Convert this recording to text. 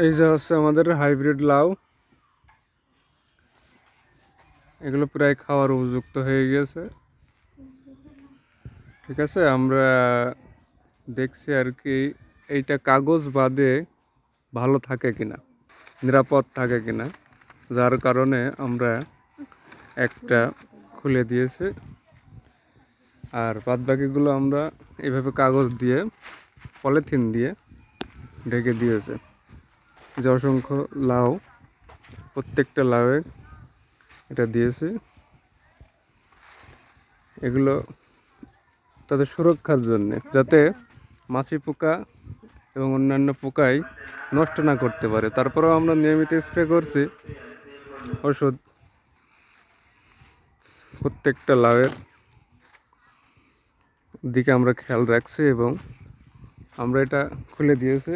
এই যে হচ্ছে আমাদের হাইব্রিড লাউ, এগুলো প্রায় খাওয়ার উপযুক্ত হয়ে গেছে। ঠিক আছে, আমরা দেখছি আর কি এইটা কাগজ বাদে ভালো থাকে কিনা, নিরাপদ থাকে কিনা, যার কারণে আমরা একটা খুলে দিয়েছি। আর বাদ বাকিগুলো আমরা এইভাবে কাগজ দিয়ে, পলিথিন দিয়ে ঢেকে দিয়েছে। যে অসংখ্য লাউ, প্রত্যেকটা লাউয়ে এটা দিয়েছে। এগুলো তাদের সুরক্ষার জন্য, যাতে মাছি পোকা এবং অন্যান্য পোকাই নষ্ট না করতে পারে। তারপরেও আমরা নিয়মিত স্প্রে করছি ওষুধ প্রত্যেকটা লাউয়ের দিকে আমরা খেয়াল রাখছি, এবং আমরা এটা খুলে দিয়েছি।